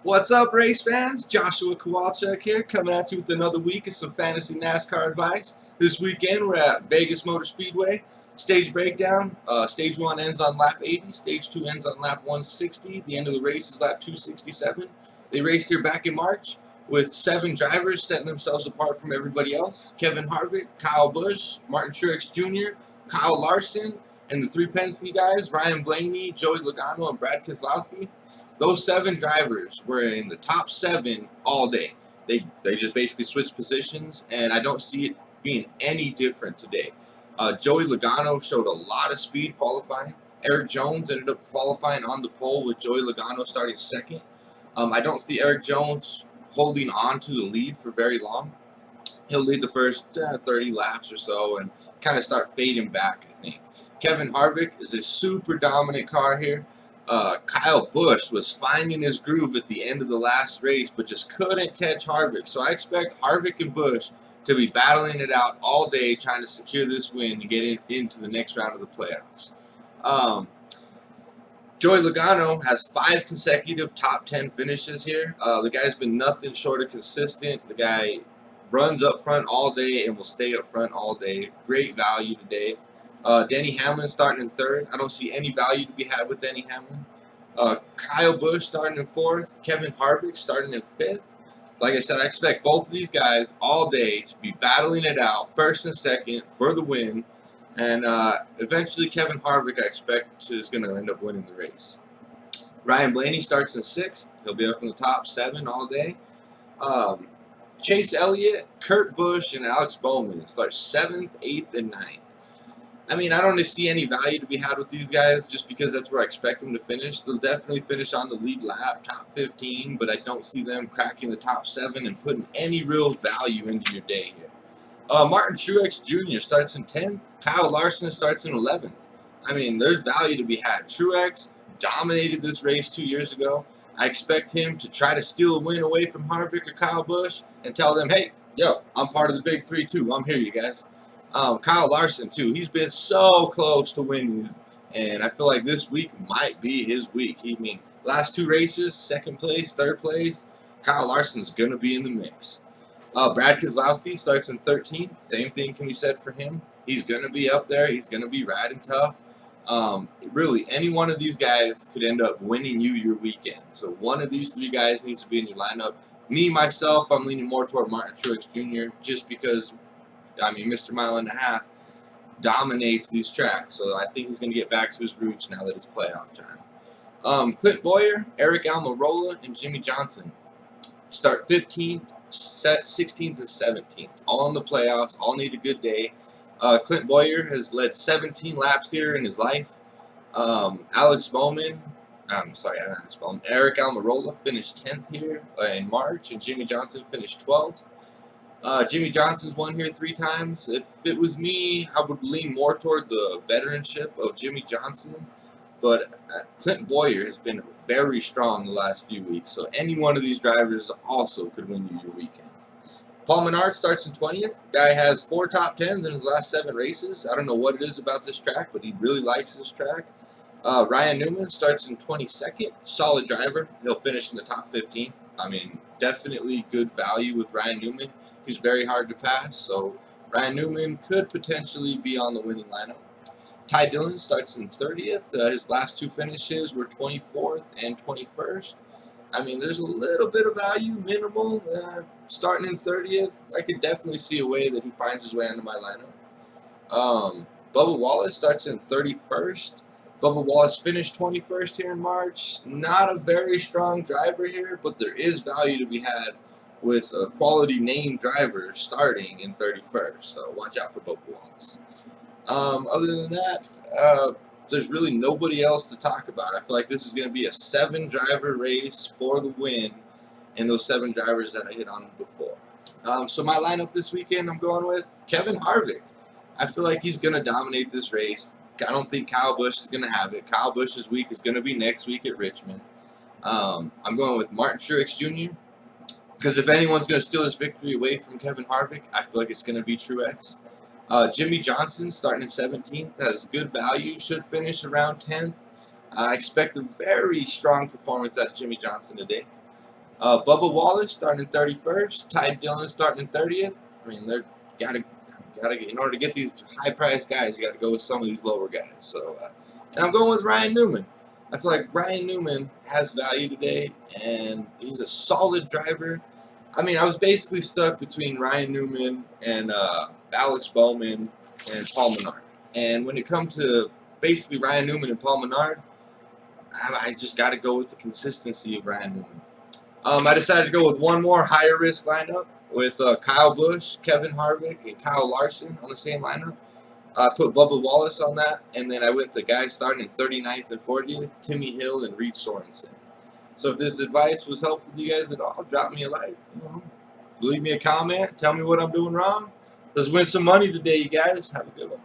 What's up, race fans? Joshua Kowalchuk here, coming at you with another week of some fantasy NASCAR advice. This weekend, we're at Vegas Motor Speedway. Stage breakdown. Stage 1 ends on lap 80. Stage 2 ends on lap 160. The end of the race is lap 267. They raced here back in March with 7 drivers setting themselves apart from everybody else. Kevin Harvick, Kyle Busch, Martin Truex Jr., Kyle Larson, and the 3 Penske guys, Ryan Blaney, Joey Logano, and Brad Keselowski. Those 7 drivers were in the top 7 all day. They just basically switched positions, and I don't see it being any different today. Joey Logano showed a lot of speed qualifying. Eric Jones ended up qualifying on the pole with Joey Logano starting second. I don't see Eric Jones holding on to the lead for very long. He'll lead the first 30 laps or so and kind of start fading back, I think. Kevin Harvick is a super dominant car here. Kyle Busch was finding his groove at the end of the last race, but just couldn't catch Harvick. So I expect Harvick and Busch to be battling it out all day, trying to secure this win and get into the next round of the playoffs. Joey Logano has 5 consecutive top 10 finishes here. The guy's been nothing short of consistent. The guy runs up front all day and will stay up front all day. Great value today. Denny Hamlin starting in 3rd. I don't see any value to be had with Denny Hamlin. Kyle Busch starting in 4th. Kevin Harvick starting in 5th. Like I said, I expect both of these guys all day to be battling it out, 1st and 2nd, for the win. And eventually Kevin Harvick, I expect, is going to end up winning the race. Ryan Blaney starts in 6th. He'll be up in the top 7 all day. Chase Elliott, Kurt Busch, and Alex Bowman start 7th, 8th, and 9th. I mean, I don't see any value to be had with these guys just because that's where I expect them to finish. They'll definitely finish on the lead lap, top 15, but I don't see them cracking the top 7 and putting any real value into your day here. Martin Truex Jr. starts in 10th. Kyle Larson starts in 11th. I mean, there's value to be had. Truex dominated this race 2 years ago. I expect him to try to steal a win away from Harvick or Kyle Busch and tell them, hey, yo, I'm part of the big 3 too. I'm here, you guys. Kyle Larson, too. He's been so close to winning, and I feel like this week might be his week. I mean, last 2 races, 2nd place, 3rd place, Kyle Larson's going to be in the mix. Brad Keselowski starts in 13th. Same thing can be said for him. He's going to be up there. He's going to be riding tough. Really, any one of these guys could end up winning you your weekend. So one of these 3 guys needs to be in your lineup. Me, myself, I'm leaning more toward Martin Truex Jr. just because, I mean, Mr. Mile and a Half dominates these tracks. So I think he's going to get back to his roots now that it's playoff time. Clint Boyer, Eric Almirola, and Jimmy Johnson start 15th, 16th, and 17th. All in the playoffs. All need a good day. Clint Boyer has led 17 laps here in his life. Eric Almirola finished 10th here in March, and Jimmy Johnson finished 12th. Jimmy Johnson's won here 3 times. If it was me, I would lean more toward the veteranship of Jimmy Johnson. But Clint Boyer has been very strong the last few weeks. So any one of these drivers also could win you your weekend. Paul Menard starts in 20th. Guy has 4 top 10s in his last 7 races. I don't know what it is about this track, but he really likes this track. Ryan Newman starts in 22nd. Solid driver. He'll finish in the top 15. I mean, definitely good value with Ryan Newman. He's very hard to pass, so Ryan Newman could potentially be on the winning lineup. Ty Dillon starts in 30th. His last 2 finishes were 24th and 21st. I mean, there's a little bit of value, minimal. Starting in 30th, I could definitely see a way that he finds his way into my lineup. Bubba Wallace starts in 31st. Bubba Wallace finished 21st here in March. Not a very strong driver here, but there is value to be had with a quality name driver starting in 31st. So watch out for Bubba Wallace. Other than that, there's really nobody else to talk about. I feel like this is going to be a 7-driver race for the win, and those 7 drivers that I hit on before. So my lineup this weekend, I'm going with Kevin Harvick. I feel like he's going to dominate this race. I don't think Kyle Busch is going to have it. Kyle Busch's week is going to be next week at Richmond. I'm going with Martin Truex Jr. because if anyone's going to steal his victory away from Kevin Harvick, I feel like it's going to be Truex. Jimmy Johnson starting in 17th has good value, should finish around 10th. I expect a very strong performance out of Jimmy Johnson today. Bubba Wallace starting in 31st. Ty Dillon starting in 30th. I mean, they're gotta in order to get these high-priced guys, you got to go with some of these lower guys. So, and I'm going with Ryan Newman. I feel like Ryan Newman has value today, and he's a solid driver. I mean, I was basically stuck between Ryan Newman and Alex Bowman and Paul Menard. And when it comes to basically Ryan Newman and Paul Menard, I just got to go with the consistency of Ryan Newman. I decided to go with one more higher risk lineup with Kyle Busch, Kevin Harvick, and Kyle Larson on the same lineup. I put Bubba Wallace on that, and then I went to guys starting in 39th and 40th, Timmy Hill and Reed Sorensen. So if this advice was helpful to you guys at all, drop me a like. Leave me a comment. Tell me what I'm doing wrong. Let's win some money today, you guys. Have a good one.